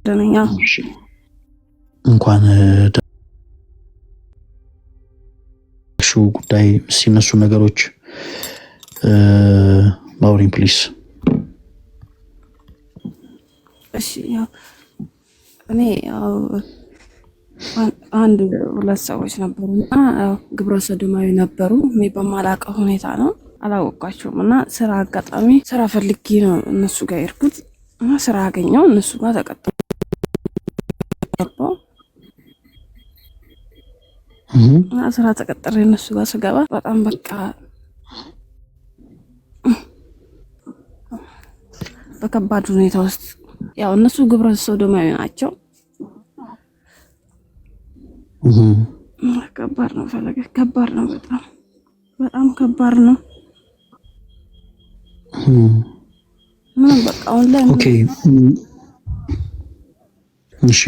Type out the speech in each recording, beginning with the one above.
ደነኛ እንኳን ሹ ጉዳይ ሲነሱ ነገሮች ማውሪን ፕሊስ። እሺ ያው እኔ ያው አንድ ሁለት ሰዎች ነበሩና ግብረ ሰዶማዊ ነበሩ። እኔ በማላውቀው ሁኔታ ነው አላወቃቸውም እና ስራ አጋጣሚ ስራ ፈልጌ ነው እነሱ ጋር የሄድኩት እና ስራ አገኘው እነሱ ጋር ተቀጠርኩ። እና ስራ ተቀጥሬ እነሱ ጋር ስገባ በጣም በቃ በከባድ ሁኔታ ውስጥ ያው እነሱ ግብረ ሰዶማዊ ናቸው። ከባድ ነው ፈለገ፣ ከባድ ነው፣ በጣም በጣም ከባድ ነው። ምንም በቃ አሁን ላይ ኦኬ እሺ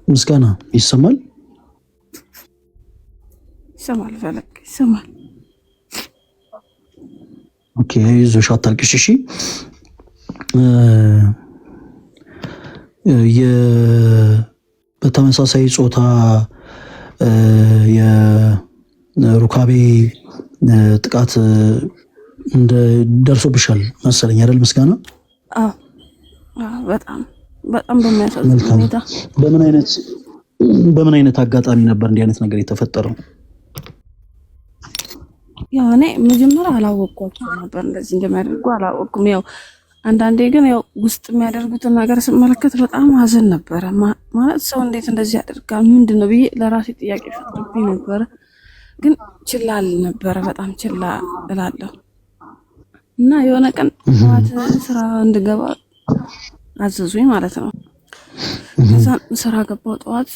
ምስጋና ይሰማል? ይሰማል ፈለግ ይሰማል። ኦኬ ይዞሽ አታልቅሽ። እሺ በተመሳሳይ ጾታ የሩካቤ ጥቃት ደርሶብሻል መሰለኝ አይደል ምስጋና? አዎ በጣም በጣም በሚያሳዝን ሁኔታ። በምን አይነት አጋጣሚ ነበር እንዲህ አይነት ነገር የተፈጠረው? ያው እኔ መጀመሪያ አላወቅኳቸውም ነበር እንደዚህ እንደሚያደርጉ አላወቅኩም። ያው አንዳንዴ ግን ያው ውስጥ የሚያደርጉትን ነገር ስመለከት በጣም ሀዘን ነበረ። ማለት ሰው እንዴት እንደዚህ ያደርጋል ምንድነው ብዬ ለራሴ ጥያቄ ፈጥሮብኝ ነበረ። ግን ችላ ነበረ፣ በጣም ችላ እላለሁ። እና የሆነ ቀን ጠዋት ስራ እንድገባ አዘዙኝ ማለት ነው። ከዛ ስራ ገባው ጠዋት።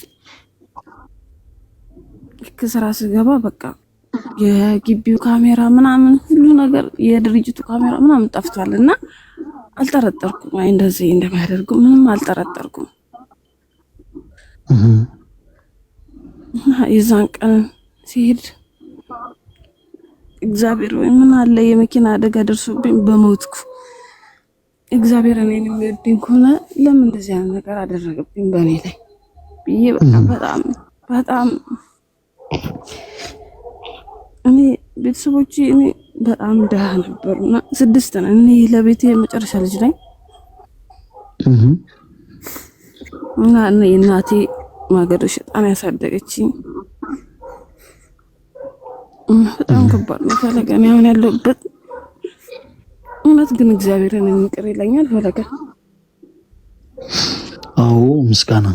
ከስራ ስገባ በቃ የግቢው ካሜራ ምናምን ሁሉ ነገር የድርጅቱ ካሜራ ምናምን ጠፍቷል እና አልጠረጠርኩም። አይ እንደዚህ እንደማያደርጉ ምንም አልጠረጠርኩም። የዛን ቀን ሲሄድ እግዚአብሔር ወይ ምን አለ የመኪና አደጋ ደርሶብኝ በሞትኩ። እግዚአብሔር እኔን የሚወደኝ ከሆነ ለምን እንደዚህ አይነት ነገር አደረገብኝ በእኔ ላይ ብዬ በቃ በጣም በጣም እኔ ቤተሰቦቼ እኔ በጣም ደሃ ነበሩና 6 ነን። እኔ ለቤቴ የመጨረሻ ልጅ ነኝ እና እናቴ ማገዶ ሸጣን ያሳደገችኝ። በጣም ከባድ ነው ፈለገ። እኔ አሁን ያለሁበት እውነት ግን እግዚአብሔርን ይቅር ይለኛል ፈለገ። አዎ ምስጋና፣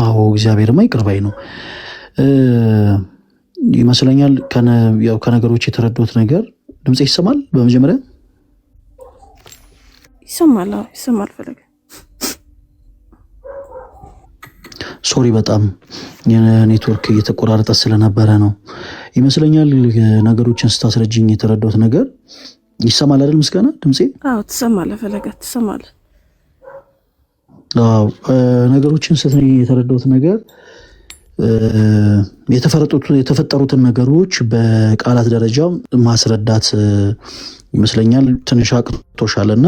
አዎ እግዚአብሔርማ ይቅር ባይ ነው ይመስለኛል። ያው ከነገሮች የተረዳሁት ነገር ድምጽ ይሰማል። በመጀመሪያ ይሰማል። አዎ ይሰማል ፈለገ። ሶሪ በጣም የኔትወርክ እየተቆራረጠ ስለነበረ ነው ይመስለኛል። ነገሮችን ስታስረጅኝ የተረዳሁት ነገር ይሰማል አይደል ምስጋና ድምጼ? አዎ ትሰማለህ ፈለገ፣ ትሰማለህ። አዎ ነገሮችን ስትነኝ የተረዳሁት ነገር የተፈጠሩትን ነገሮች በቃላት ደረጃ ማስረዳት ይመስለኛል ትንሽ አቅቶሻልና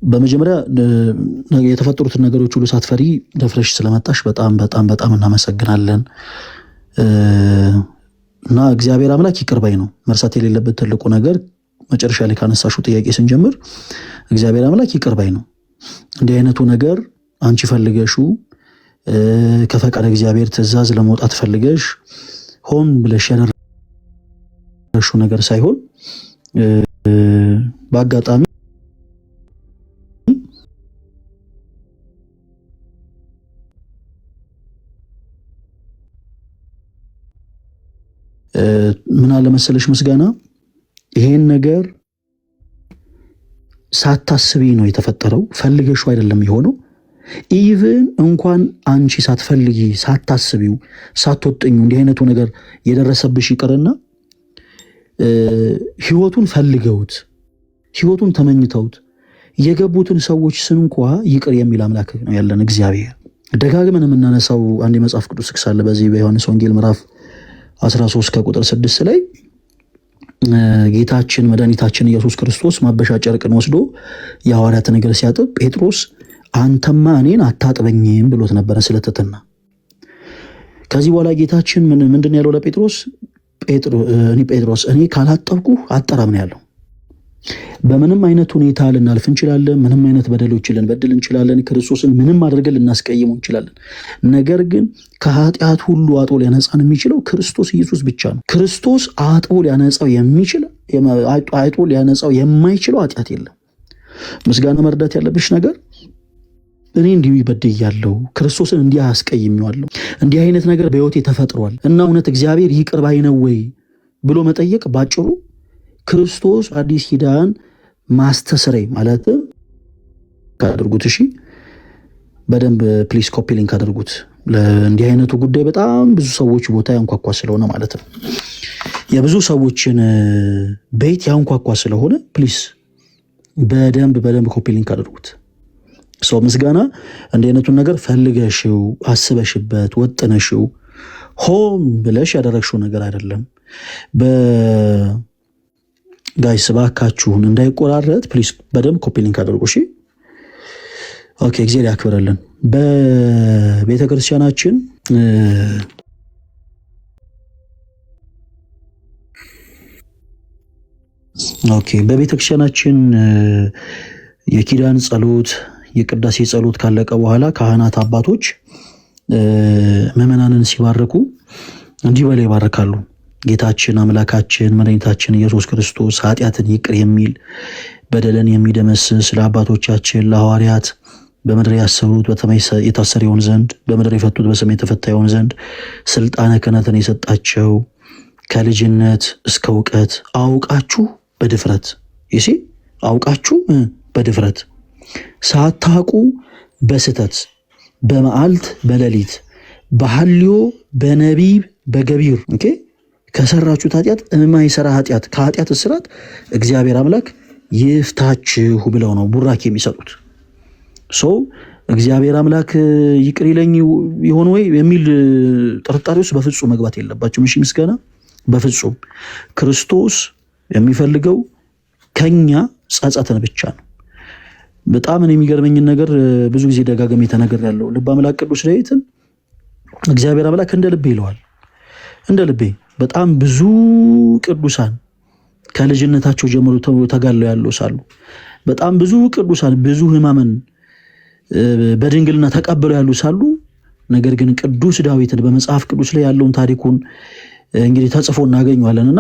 በመጀመሪያ የተፈጠሩትን ነገሮች ሁሉ ሳትፈሪ ደፍረሽ ስለመጣሽ በጣም በጣም በጣም እናመሰግናለን። እና እግዚአብሔር አምላክ ይቅር ባይ ነው። መርሳት የሌለበት ትልቁ ነገር መጨረሻ ላይ ካነሳሽው ጥያቄ ስንጀምር እግዚአብሔር አምላክ ይቅር ባይ ነው። እንዲህ አይነቱ ነገር አንቺ ፈልገሽው ከፈቃደ እግዚአብሔር ትእዛዝ ለመውጣት ፈልገሽ ሆን ብለሽ ያደረግሽው ነገር ሳይሆን በአጋጣሚ ምን አለ መሰለሽ ምስጋና፣ ይሄን ነገር ሳታስቢ ነው የተፈጠረው። ፈልገሽው አይደለም የሆነው። ኢቭን እንኳን አንቺ ሳትፈልጊ ሳታስቢው ሳትወጥኙ እንዲህ አይነቱ ነገር የደረሰብሽ ይቅርና ህይወቱን ፈልገውት ህይወቱን ተመኝተውት የገቡትን ሰዎች ስንኳ ይቅር የሚል አምላክ ነው ያለን እግዚአብሔር። ደጋግመን የምናነሳው አንድ የመጽሐፍ ቅዱስ ጥቅስ አለ በዚህ በዮሐንስ ወንጌል ምዕራፍ 13 ከቁጥር 6 ላይ ጌታችን መድኃኒታችን ኢየሱስ ክርስቶስ ማበሻ ጨርቅን ወስዶ የሐዋርያትን እግር ሲያጥብ ጴጥሮስ አንተማ እኔን አታጥበኝም ብሎት ነበረ ስለትትና። ከዚህ በኋላ ጌታችን ምንድን ያለው ለጴጥሮስ? ጴጥሮስ እኔ ካላጠብኩ አጠራም ነው ያለው። በምንም አይነት ሁኔታ ልናልፍ እንችላለን። ምንም አይነት በደሎችን ልንበድል እንችላለን። ክርስቶስን ምንም አድርገን ልናስቀይመው እንችላለን። ነገር ግን ከኃጢአት ሁሉ አጥቦ ሊያነጻን የሚችለው ክርስቶስ ኢየሱስ ብቻ ነው። ክርስቶስ አጥቦ ሊያነጻው የማይችለው ኃጢአት የለም። ምስጋና መርዳት ያለብሽ ነገር እኔ እንዲሁ ይበድያለሁ፣ ክርስቶስን እንዲህ አስቀይሜዋለሁ፣ እንዲህ አይነት ነገር በሕይወቴ ተፈጥሯል እና እውነት እግዚአብሔር ይቅር ባይ ነው ወይ ብሎ መጠየቅ ባጭሩ ክርስቶስ አዲስ ኪዳን ማስተስረይ ማለትም ካደርጉት። እሺ በደንብ ፕሊስ ኮፒ ሊንክ አድርጉት። ለእንዲህ አይነቱ ጉዳይ በጣም ብዙ ሰዎች ቦታ ያንኳኳ ስለሆነ ማለት ነው፣ የብዙ ሰዎችን ቤት ያንኳኳ ስለሆነ ፕሊስ በደንብ ኮፒ ሊንክ አድርጉት። ሰው ምስጋና እንዲህ አይነቱን ነገር ፈልገሽው አስበሽበት ወጥነሽው ሆም ብለሽ ያደረግሽው ነገር አይደለም። ጋይስ እባካችሁን እንዳይቆራረጥ ፕሊስ በደንብ ኮፒ ሊንክ አድርጉ። እሺ ኦኬ፣ እግዚአብሔር ያክብረልን። በቤተ ክርስቲያናችን የኪዳን ጸሎት የቅዳሴ ጸሎት ካለቀ በኋላ ካህናት አባቶች ምዕመናንን ሲባርኩ እንዲህ በላይ ይባርካሉ። ጌታችን አምላካችን መድኃኒታችን ኢየሱስ ክርስቶስ ኃጢአትን ይቅር የሚል በደልን የሚደመስስ ለአባቶቻችን ለሐዋርያት በምድር ያሰሩት በሰማይ የታሰረ ይሆን ዘንድ በምድር የፈቱት በሰማይ የተፈታ ይሆን ዘንድ ስልጣነ ክህነትን የሰጣቸው ከልጅነት እስከ እውቀት አውቃችሁ በድፍረት ሳታውቁ በስተት በመዓልት በሌሊት በሐልዮ በነቢብ በገቢር ከሰራችሁት ኃጢአት የማይሰራ ኃጢአት ከኃጢአት እስራት እግዚአብሔር አምላክ ይፍታችሁ ብለው ነው ቡራኬ የሚሰጡት። ሰው እግዚአብሔር አምላክ ይቅር ይለኝ ይሆን ወይ የሚል ጥርጣሬ ውስጥ በፍጹም መግባት የለባቸውም። እሺ ምስጋና በፍጹም ክርስቶስ የሚፈልገው ከኛ ጸጸትን ብቻ ነው። በጣም የሚገርመኝን ነገር ብዙ ጊዜ ደጋግሜ ተናግሬያለሁ። ልበ አምላክ ቅዱስ ዳዊትን እግዚአብሔር አምላክ እንደ ልቤ ይለዋል። እንደ ልቤ በጣም ብዙ ቅዱሳን ከልጅነታቸው ጀምሮ ተጋለው ያለው ሳሉ በጣም ብዙ ቅዱሳን ብዙ ሕማምን በድንግልና ተቀበለው ያሉ ሳሉ ነገር ግን ቅዱስ ዳዊትን በመጽሐፍ ቅዱስ ላይ ያለውን ታሪኩን እንግዲህ ተጽፎ እናገኘዋለንና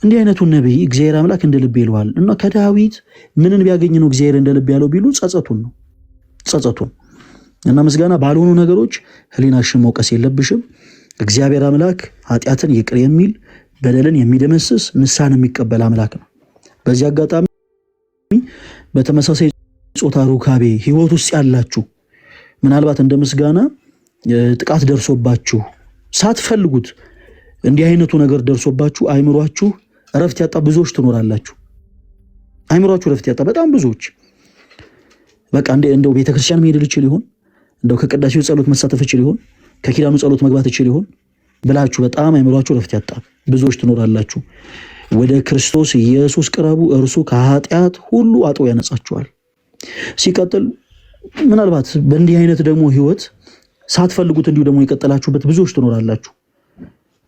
እንዲህ አይነቱ ነብይ እግዚአብሔር አምላክ እንደ ልቤ ይለዋል እና ከዳዊት ምንን ቢያገኝ ነው እግዚአብሔር እንደ ልቤ ያለው ቢሉ ጸጸቱን እና ምስጋና ባልሆኑ ነገሮች ህሊናሽን መውቀስ የለብሽም። እግዚአብሔር አምላክ ኃጢአትን ይቅር የሚል በደልን የሚደመስስ ንስሐን የሚቀበል አምላክ ነው። በዚህ አጋጣሚ በተመሳሳይ ጾታ ሩካቤ ህይወት ውስጥ ያላችሁ ምናልባት እንደ ምስጋና ጥቃት ደርሶባችሁ ሳትፈልጉት እንዲህ አይነቱ ነገር ደርሶባችሁ አይምሯችሁ ረፍት ያጣ ብዙዎች ትኖራላችሁ። አይምሯችሁ ረፍት ያጣ በጣም ብዙዎች በቃ እንደው ቤተክርስቲያን መሄድ ልችል ይሆን፣ እንደው ከቅዳሴው ጸሎት መሳተፍ ይችል ይሆን፣ ከኪዳኑ ጸሎት መግባት ይችል ይሆን ብላችሁ በጣም አይምሯችሁ ረፍት ያጣ ብዙዎች ትኖራላችሁ። ወደ ክርስቶስ ኢየሱስ ቅረቡ፣ እርሱ ከኃጢአት ሁሉ አጥቦ ያነጻችኋል። ሲቀጥል ምናልባት በእንዲህ አይነት ደግሞ ህይወት ሳትፈልጉት እንዲሁ ደግሞ የቀጠላችሁበት ብዙዎች ትኖራላችሁ።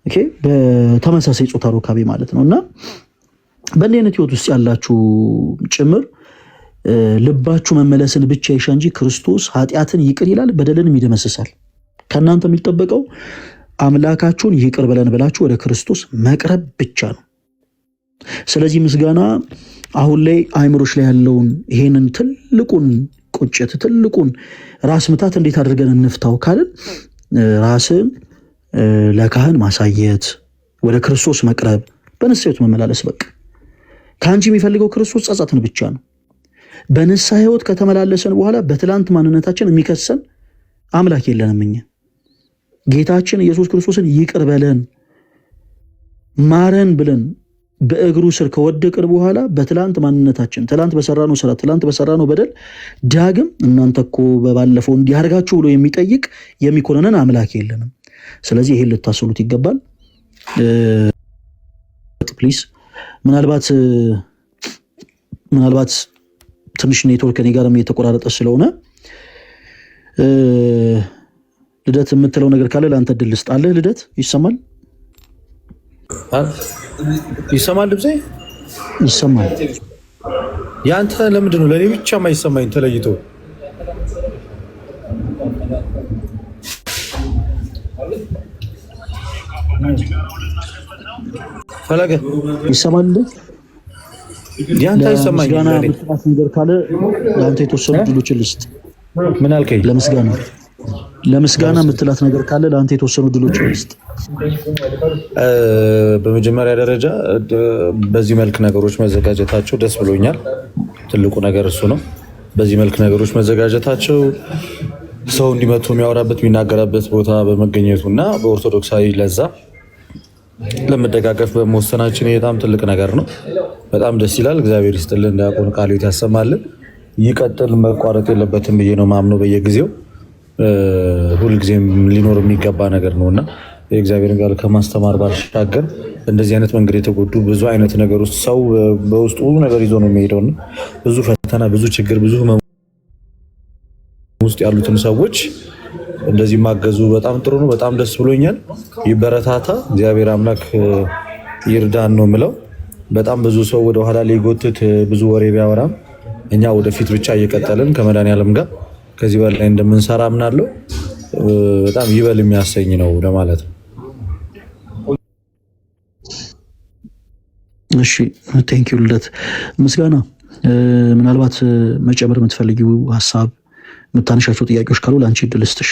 ኦኬ በተመሳሳይ ጾታ ሩካቤ ማለት ነውና በእንዲህ አይነት ህይወት ውስጥ ያላችሁ ጭምር ልባችሁ መመለስን ብቻ ይሻ እንጂ ክርስቶስ ኃጢአትን ይቅር ይላል፣ በደልንም ይደመስሳል። ከእናንተ የሚጠበቀው አምላካችሁን ይቅር በለን ብላችሁ ወደ ክርስቶስ መቅረብ ብቻ ነው። ስለዚህ ምስጋና አሁን ላይ አይምሮች ላይ ያለውን ይሄንን ትልቁን ቁጭት ትልቁን ራስ ምታት እንዴት አድርገን እንፍታው ካልን ራስን ለካህን ማሳየት፣ ወደ ክርስቶስ መቅረብ፣ በንስሐ መመላለስ። በቃ ከአንቺ የሚፈልገው ክርስቶስ ጸጸትን ብቻ ነው። በንስሐ ህይወት ከተመላለሰን በኋላ በትላንት ማንነታችን የሚከሰን አምላክ የለንም። እኛ ጌታችን ኢየሱስ ክርስቶስን ይቅር በለን ማረን ብለን በእግሩ ስር ከወደቅን በኋላ በትላንት ማንነታችን ትላንት በሰራነው ስራ ትላንት በሰራነው በደል ዳግም እናንተ እኮ በባለፈው እንዲያርጋችሁ ብሎ የሚጠይቅ የሚኮነነን አምላክ የለንም። ስለዚህ ይሄን ልታስሉት ይገባል። ፕሊዝ ምናልባት ትንሽ ኔትወርክ ከኔ ጋርም የተቆራረጠ ስለሆነ ልደት የምትለው ነገር ካለ ለአንተ እድል ልስጥ። አለ ልደት ይሰማል? ይሰማል? ልብሴ ይሰማል። ያንተ ለምንድን ነው ለእኔ ብቻ የማይሰማኝ ተለይቶ? ፈለገ ይሰማል? ያንተ አይሰማኝ። ለምስጋና የምትላት ነገር ካለ ለአንተ የተወሰኑ ድሎችን ልስጥ። ምን አልከኝ? ለምስጋና የምትላት ነገር ካለ ለአንተ የተወሰኑ ድሎችን ልስጥ። በመጀመሪያ ደረጃ በዚህ መልክ ነገሮች መዘጋጀታቸው ደስ ብሎኛል። ትልቁ ነገር እሱ ነው። በዚህ መልክ ነገሮች መዘጋጀታቸው ሰው እንዲመጡ የሚያወራበት የሚናገራበት ቦታ በመገኘቱ እና በኦርቶዶክሳዊ ለዛ ለመደጋገፍ በመወሰናችን በጣም ትልቅ ነገር ነው። በጣም ደስ ይላል። እግዚአብሔር ይስጥልን፣ ዲያቆን ቃልዮት ያሰማልን። ይቀጥል፣ መቋረጥ የለበትም ብዬ ነው ማምነው። በየጊዜው ሁልጊዜም ሊኖር የሚገባ ነገር ነውና የእግዚአብሔርን ቃል ከማስተማር ባሻገር እንደዚህ አይነት መንገድ የተጎዱ ብዙ አይነት ነገር ውስጥ ሰው በውስጡ ነገር ይዞ ነው የሚሄደውና ብዙ ፈተና፣ ብዙ ችግር፣ ብዙ ህመም ውስጥ ያሉትን ሰዎች እንደዚህ ማገዙ በጣም ጥሩ ነው። በጣም ደስ ብሎኛል። ይበረታታ፣ እግዚአብሔር አምላክ ይርዳን ነው የምለው። በጣም ብዙ ሰው ወደኋላ ሊጎትት ብዙ ወሬ ቢያወራም እኛ ወደፊት ብቻ እየቀጠልን ከመድኃኒዓለም ጋር ከዚህ በላይ እንደምንሰራ አምናለሁ። በጣም ይበል የሚያሰኝ ነው ለማለት ነው። እሺ ቴንኪው ልደት። ምስጋና ምናልባት መጨመር የምትፈልጊው ሀሳብ የምታነሻቸው ጥያቄዎች ካሉ ለአንቺ እድል ልስጥሽ።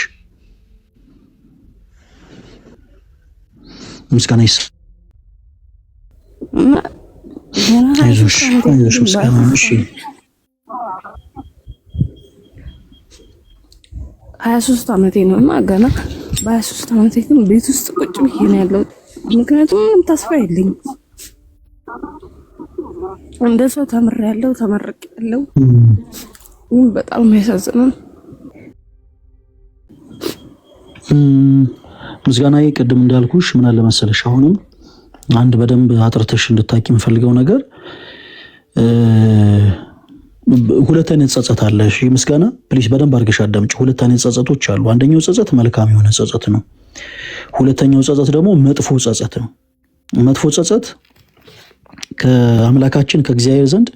ምስጋና አይዞሽ ምስጋና። እሺ 23 ዓመቴ ነው እና ገና በ23 ዓመቴ ግን ቤት ውስጥ ቁጭ ብዬ ነው ያለው። ምክንያቱም ተስፋ የለኝም። እንደ ሰው ተምሬያለሁ፣ ተመርቄያለሁ። በጣም የሚያሳዝነው ምስጋናዬ፣ ቅድም እንዳልኩሽ ምን አለ መሰለሽ፣ አሁንም አንድ በደንብ አጥርተሽ እንድታቂ የምፈልገው ነገር ሁለት አይነት ጸጸት አለ። እሺ ምስጋና ፕሊስ በደንብ አድርገሽ አዳምጪ። ሁለት አይነት ጸጸቶች አሉ። አንደኛው ጸጸት መልካም የሆነ ጸጸት ነው። ሁለተኛው ጸጸት ደግሞ መጥፎ ጸጸት ነው። መጥፎ ጸጸት ከአምላካችን ከእግዚአብሔር ዘንድ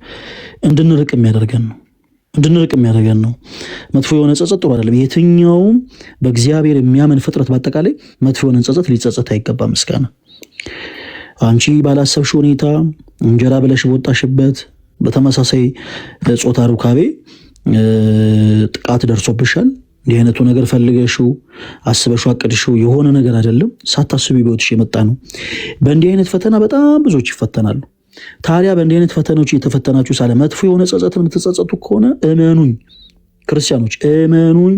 እንድንርቅ የሚያደርገን ነው። መጥፎ የሆነ ጸጸት ጥሩ አይደለም። የትኛውም በእግዚአብሔር የሚያምን ፍጥረት በአጠቃላይ መጥፎ የሆነ ጸጸት ሊጸጸት አይገባም። ምስጋና አንቺ ባላሰብሽ ሁኔታ እንጀራ ብለሽ በወጣሽበት በተመሳሳይ ጾታ ሩካቤ ጥቃት ደርሶብሻል። እንዲህ አይነቱ ነገር ፈልገሽው አስበሽው አቅድሽው የሆነ ነገር አይደለም፣ ሳታስቢ በህይወትሽ የመጣ ነው። በእንዲህ አይነት ፈተና በጣም ብዙዎች ይፈተናሉ። ታዲያ በእንዲህ አይነት ፈተናዎች እየተፈተናችሁ ሳለ መጥፎ የሆነ ጸጸትን የምትጸጸቱ ከሆነ እመኑኝ፣ ክርስቲያኖች እመኑኝ፣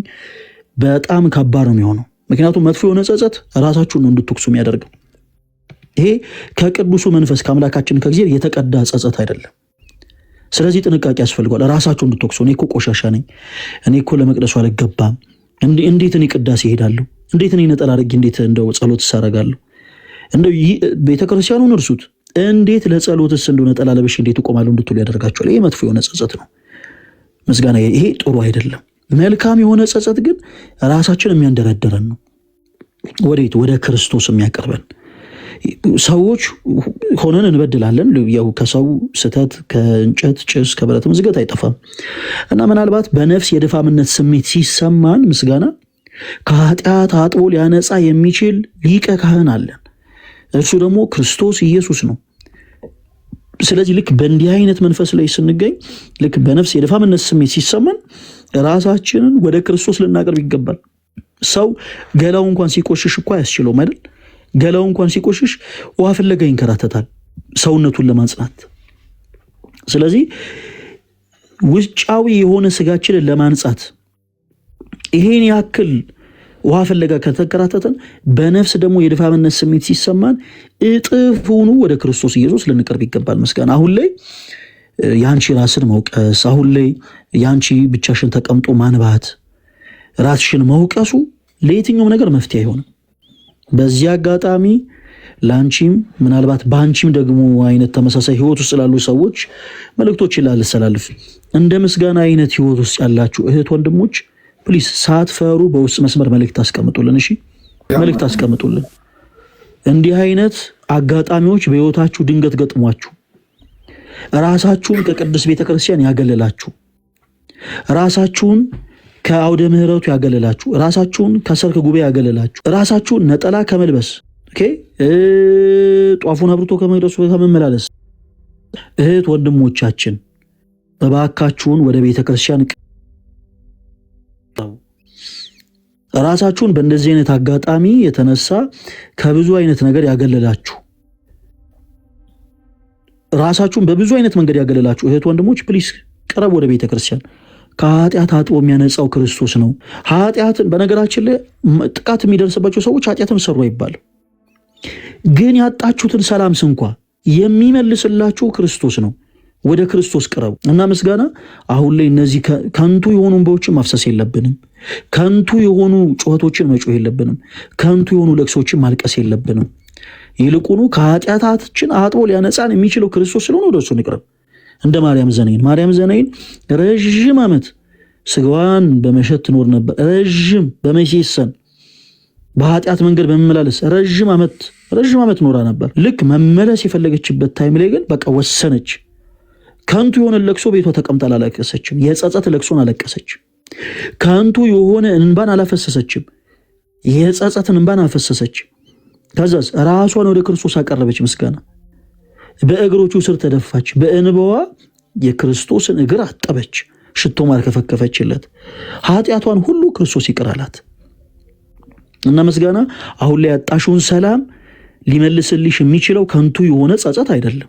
በጣም ከባድ ነው የሚሆነው። ምክንያቱም መጥፎ የሆነ ጸጸት ራሳችሁን ነው እንድትወቅሱ የሚያደርገው። ይሄ ከቅዱሱ መንፈስ ከአምላካችን ከእግዚአብሔር የተቀዳ ጸጸት አይደለም። ስለዚህ ጥንቃቄ ያስፈልጓል። ራሳቸው እንድትወቅሱ፣ እኔ እኮ ቆሻሻ ነኝ፣ እኔ እኮ ለመቅደሱ አልገባም፣ እንዴት እኔ ቅዳሴ እሄዳለሁ፣ እንዴት እኔ ነጠላ አድርጌ እንዴት እንደው ጸሎት እሳረጋለሁ፣ እንደው ቤተክርስቲያኑን እርሱት፣ እንዴት ለጸሎትስ እንደው ነጠላ ለብሼ እንዴት እቆማለሁ እንድትሉ ያደርጋቸዋል። ይሄ መጥፎ የሆነ ጸጸት ነው። ምስጋና ይሄ ጥሩ አይደለም። መልካም የሆነ ጸጸት ግን ራሳችን የሚያንደረድረን ነው። ወዴት? ወደ ክርስቶስ የሚያቀርበን። ሰዎች ሆነን እንበድላለን። ያው ከሰው ስተት ከእንጨት ጭስ ከብረት ዝገት አይጠፋም እና ምናልባት በነፍስ የድፋምነት ስሜት ሲሰማን ምስጋና ከኃጢአት አጥቦ ሊያነጻ የሚችል ሊቀ ካህን አለን። እርሱ ደግሞ ክርስቶስ ኢየሱስ ነው። ስለዚህ ልክ በእንዲህ አይነት መንፈስ ላይ ስንገኝ፣ ልክ በነፍስ የድፋምነት ስሜት ሲሰማን ራሳችንን ወደ ክርስቶስ ልናቀርብ ይገባል። ሰው ገላው እንኳን ሲቆሽሽ እኮ አያስችለውም አይደል? ገላው እንኳን ሲቆሽሽ ውሃ ፍለጋ ይንከራተታል ሰውነቱን ለማጽናት። ስለዚህ ውጫዊ የሆነ ስጋችንን ለማንጻት ይሄን ያክል ውሃ ፍለጋ ከተከራተተን፣ በነፍስ ደግሞ የድፋምነት ስሜት ሲሰማን እጥፉኑ ወደ ክርስቶስ ኢየሱስ ልንቀርብ ይገባል። ምስጋና አሁን ላይ የአንቺ ራስን መውቀስ፣ አሁን ላይ የአንቺ ብቻሽን ተቀምጦ ማንባት፣ ራስሽን መውቀሱ ለየትኛውም ነገር መፍትሄ አይሆንም። በዚህ አጋጣሚ ላንቺም ምናልባት ባንቺም ደግሞ አይነት ተመሳሳይ ህይወት ውስጥ ላሉ ሰዎች መልእክቶችን ላልሰላልፍ እንደ ምስጋና አይነት ህይወት ውስጥ ያላችሁ እህት ወንድሞች ፕሊስ ሳትፈሩ በውስጥ መስመር መልእክት አስቀምጡልን። እሺ መልእክት አስቀምጡልን። እንዲህ አይነት አጋጣሚዎች በህይወታችሁ ድንገት ገጥሟችሁ ራሳችሁን ከቅዱስ ቤተክርስቲያን ያገለላችሁ፣ ራሳችሁን ከአውደ ምህረቱ ያገለላችሁ፣ ራሳችሁን ከሰርክ ጉባኤ ያገለላችሁ፣ ራሳችሁን ነጠላ ከመልበስ ጧፉን አብርቶ ከመድረሱ ከመመላለስ እህት ወንድሞቻችን እባካችሁን ወደ ቤተክርስቲያን ራሳችሁን በእንደዚህ አይነት አጋጣሚ የተነሳ ከብዙ አይነት ነገር ያገለላችሁ፣ ራሳችሁን በብዙ አይነት መንገድ ያገለላችሁ እህት ወንድሞች ፕሊስ ቀረብ ወደ ቤተክርስቲያን። ከኃጢአት አጥቦ የሚያነጻው ክርስቶስ ነው። ኃጢአትን በነገራችን ላይ ጥቃት የሚደርስባቸው ሰዎች ኃጢአትን ሰሩ አይባልም፣ ግን ያጣችሁትን ሰላም እንኳ የሚመልስላችሁ ክርስቶስ ነው። ወደ ክርስቶስ ቅረቡ እና ምስጋና አሁን ላይ እነዚህ ከንቱ የሆኑ እንባዎችን ማፍሰስ የለብንም። ከንቱ የሆኑ ጩኸቶችን መጮህ የለብንም። ከንቱ የሆኑ ለቅሶችን ማልቀስ የለብንም። ይልቁኑ ከኃጢአታችን አጥቦ ሊያነጻን የሚችለው ክርስቶስ ስለሆነ ወደ እሱ እንቅረብ። እንደ ማርያም ዘናይን ረዥም ዓመት ስጋዋን በመሸጥ ትኖር ነበር። ረዥም በመሴሰን በኃጢአት መንገድ በመመላለስ ረዥም ዓመት ኖራ ነበር። ልክ መመለስ የፈለገችበት ታይም ላይ ግን በቃ ወሰነች። ከንቱ የሆነ ለቅሶ ቤቷ ተቀምጣ አላለቀሰችም። የጸጸት ለቅሶን አለቀሰችም። ከንቱ የሆነ እንባን አላፈሰሰችም። የጸጸትን እንባን አፈሰሰችም። ከዛስ ራሷን ወደ ክርስቶስ አቀረበች። ምስጋና በእግሮቹ ስር ተደፋች። በእንባዋ የክርስቶስን እግር አጠበች። ሽቶ ማርከፈከፈችለት። ኃጢአቷን ሁሉ ክርስቶስ ይቅር አላት እና ምስጋና አሁን ላይ ያጣሽውን ሰላም ሊመልስልሽ የሚችለው ከንቱ የሆነ ጸጸት አይደለም።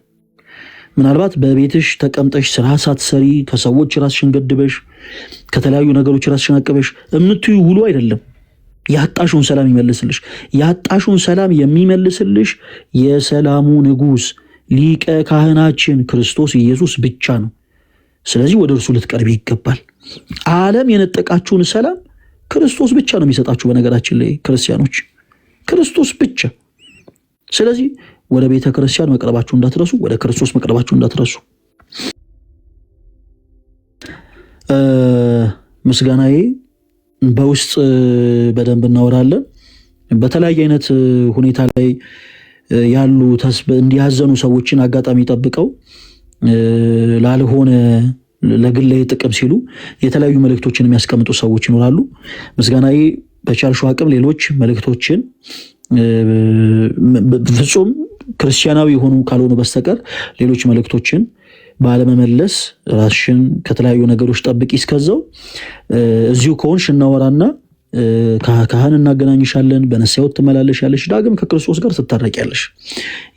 ምናልባት በቤትሽ ተቀምጠሽ ስራ ሳትሰሪ ከሰዎች ራስሽን ገድበሽ ከተለያዩ ነገሮች ራስሽን አቀበሽ እምትዩ ውሉ አይደለም ያጣሽውን ሰላም ይመልስልሽ። ያጣሽውን ሰላም የሚመልስልሽ የሰላሙ ንጉሥ ሊቀ ካህናችን ክርስቶስ ኢየሱስ ብቻ ነው። ስለዚህ ወደ እርሱ ልትቀርቢ ይገባል። ዓለም የነጠቃችሁን ሰላም ክርስቶስ ብቻ ነው የሚሰጣችሁ። በነገራችን ላይ ክርስቲያኖች ክርስቶስ ብቻ። ስለዚህ ወደ ቤተ ክርስቲያን መቅረባችሁ እንዳትረሱ፣ ወደ ክርስቶስ መቅረባችሁ እንዳትረሱ። ምስጋናዬ በውስጥ በደንብ እናወራለን። በተለያየ አይነት ሁኔታ ላይ ያሉ እንዲያዘኑ ሰዎችን አጋጣሚ ጠብቀው ላልሆነ ለግላዊ ጥቅም ሲሉ የተለያዩ መልእክቶችን የሚያስቀምጡ ሰዎች ይኖራሉ። ምስጋናዬ በቻልሽው አቅም ሌሎች መልእክቶችን ፍጹም ክርስቲያናዊ የሆኑ ካልሆኑ በስተቀር ሌሎች መልእክቶችን ባለመመለስ ራስሽን ከተለያዩ ነገሮች ጠብቂ። እስከዛው እዚሁ ከሆንሽ እናወራና ካህን እናገናኝሻለን። በነሳው ትመላለሻለሽ። ዳግም ከክርስቶስ ጋር ትታረቂያለሽ።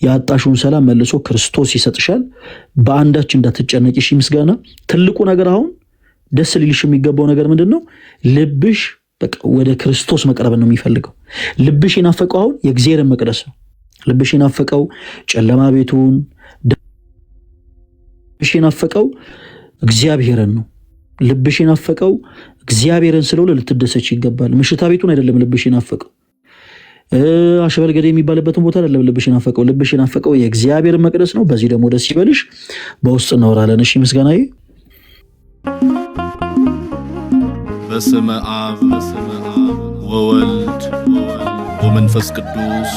ያጣሽውን ሰላም መልሶ ክርስቶስ ይሰጥሻል። በአንዳች እንዳትጨነቂ። እሺ ምስጋና ትልቁ ነገር አሁን ደስ ሊልሽ የሚገባው ነገር ምንድነው? ልብሽ በቃ ወደ ክርስቶስ መቅረብ ነው የሚፈልገው። ልብሽ የናፈቀው አሁን የእግዚአብሔርን መቅደስ ነው። ልብሽ የናፈቀው ጨለማ ቤቱን፣ ልብሽ የናፈቀው እግዚአብሔርን ነው። ልብሽ የናፈቀው እግዚአብሔርን ስለሆነ ልትደሰች ይገባል። ምሽታ ቤቱን አይደለም ልብሽ የናፈቀው። አሸበልገዴ የሚባልበትን ቦታ አይደለም ልብሽ የናፈቀው። ልብሽ የናፈቀው የእግዚአብሔርን መቅደስ ነው። በዚህ ደግሞ ደስ ይበልሽ። በውስጥ እናወራለን። እሺ ምስጋናዬ በስመ አብ ወወልድ ወመንፈስ ቅዱስ